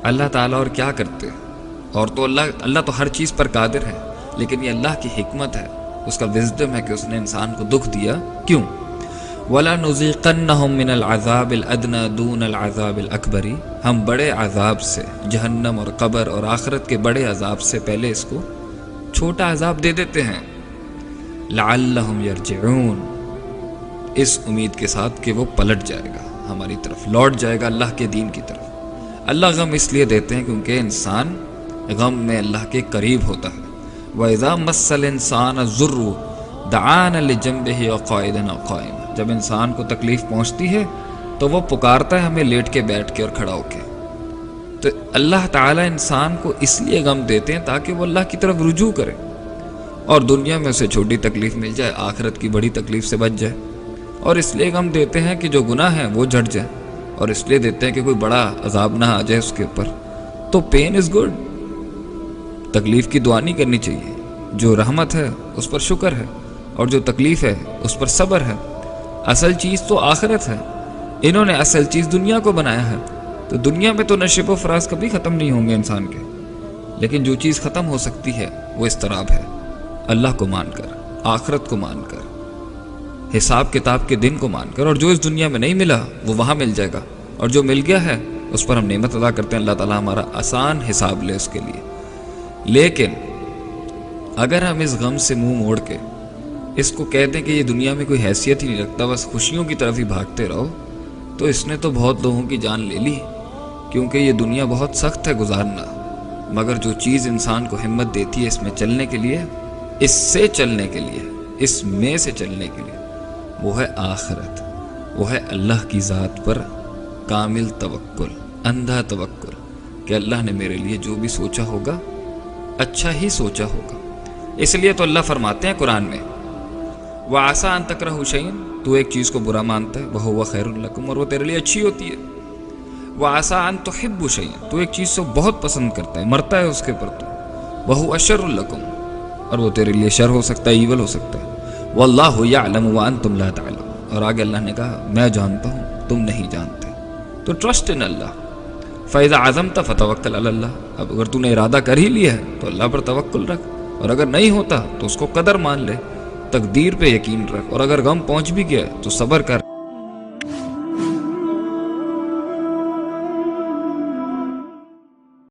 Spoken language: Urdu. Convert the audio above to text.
اللہ تعالیٰ اور کیا کرتے ہیں؟ اور تو اللہ تو ہر چیز پر قادر ہے، لیکن یہ اللہ کی حکمت ہے، اس کا وزڈم ہے کہ اس نے انسان کو دکھ دیا کیوں؟ وَلَنُذِيقَنَّهُم مِّنَ الْعَذَابِ الْأَدْنَىٰ دُونَ الْعَذَابِ الْأَكْبَرِ، ہم بڑے عذاب سے، جہنم اور قبر اور آخرت کے بڑے عذاب سے پہلے اس کو چھوٹا عذاب دے دیتے ہیں، لَعَلَّهُمْ يَرْجِعُونَ، اس امید کے ساتھ کہ وہ پلٹ جائے گا ہماری طرف، لوٹ جائے گا اللہ کے دین کی طرف۔ اللہ غم اس لیے دیتے ہیں کیونکہ انسان غم میں اللہ کے قریب ہوتا ہے۔ وَإِذَا مَسَّ الْإِنسَانَ الضُّرُّ دَعَانَ لِجَنبِهِ وَقَاعِدًا أَوْ قَائِمًا، جب انسان کو تکلیف پہنچتی ہے تو وہ پکارتا ہے ہمیں لیٹ کے، بیٹھ کے اور کھڑا ہو کے۔ تو اللہ تعالیٰ انسان کو اس لیے غم دیتے ہیں تاکہ وہ اللہ کی طرف رجوع کرے، اور دنیا میں اسے چھوٹی تکلیف مل جائے، آخرت کی بڑی تکلیف سے بچ جائے۔ اور اس لیے غم دیتے ہیں کہ جو گناہ ہیں وہ جھٹ جائیں، اور اس لیے دیتے ہیں کہ کوئی بڑا عذاب نہ آ جائے اس کے اوپر۔ تو پین از گڈ، تکلیف کی دعا نہیں کرنی چاہیے۔ جو رحمت ہے اس پر شکر ہے، اور جو تکلیف ہے اس پر صبر ہے۔ اصل چیز تو آخرت ہے، انہوں نے اصل چیز دنیا کو بنایا ہے، تو دنیا میں تو نشیب و فراز کبھی ختم نہیں ہوں گے انسان کے، لیکن جو چیز ختم ہو سکتی ہے وہ اضطراب ہے۔ اللہ کو مان کر، آخرت کو مان کر، حساب کتاب کے دن کو مان کر، اور جو اس دنیا میں نہیں ملا وہ وہاں مل جائے گا، اور جو مل گیا ہے اس پر ہم نعمت ادا کرتے ہیں، اللہ تعالیٰ ہمارا آسان حساب لے اس کے لیے۔ لیکن اگر ہم اس غم سے منہ موڑ کے اس کو کہہ دیں کہ یہ دنیا میں کوئی حیثیت ہی نہیں رکھتا، بس خوشیوں کی طرف ہی بھاگتے رہو، تو اس نے تو بہت لوگوں کی جان لے لی، کیونکہ یہ دنیا بہت سخت ہے گزارنا۔ مگر جو چیز انسان کو ہمت دیتی ہے اس میں چلنے کے لیے، اس سے چلنے کے لیے، اس میں سے چلنے کے لیے، وہ ہے آخرت، وہ ہے اللہ کی ذات پر کامل توکل، اندھا توکل، کہ اللہ نے میرے لیے جو بھی سوچا ہوگا اچھا ہی سوچا ہوگا۔ اس لیے تو اللہ فرماتے ہیں قرآن میں، وَعَسَىٰ أَن تَكْرَهُوا شَيْئًا، تو ایک چیز کو برا مانتا ہے، وَهُوَ خَيْرٌ لَكُمْ، اور وہ تیرے لیے اچھی ہوتی ہے۔ وَعَسَىٰ أَن تُحِبُّوا شَيْئًا، تو ایک چیز سے بہت پسند کرتا ہے، مرتا ہے اس کے پر، تو وَهُوَ شَرٌ لَكُمْ، اور وہ تیرے لیے شر ہو سکتا ہے، ایول ہو سکتا ہے۔ وَاللَّهُ يَعْلَمُ وَأَنتُمْ لَا تَعْلَمُونَ، اور آگے اللہ نے کہا میں جانتا ہوں تم نہیں جانتے۔ تو ٹرسٹ ان اللہ، فَإِذَا عَزَمْتَ فَتَوَكَّلْ عَلَى اللَّهِ، اب اگر تو نے ارادہ کر ہی لیا ہے تو اللہ پر توکل رکھ، اور اگر نہیں ہوتا تو اس کو قدر مان لے، تقدیر پہ یقین رکھ، اور اگر غم پہنچ بھی گیا تو صبر کر۔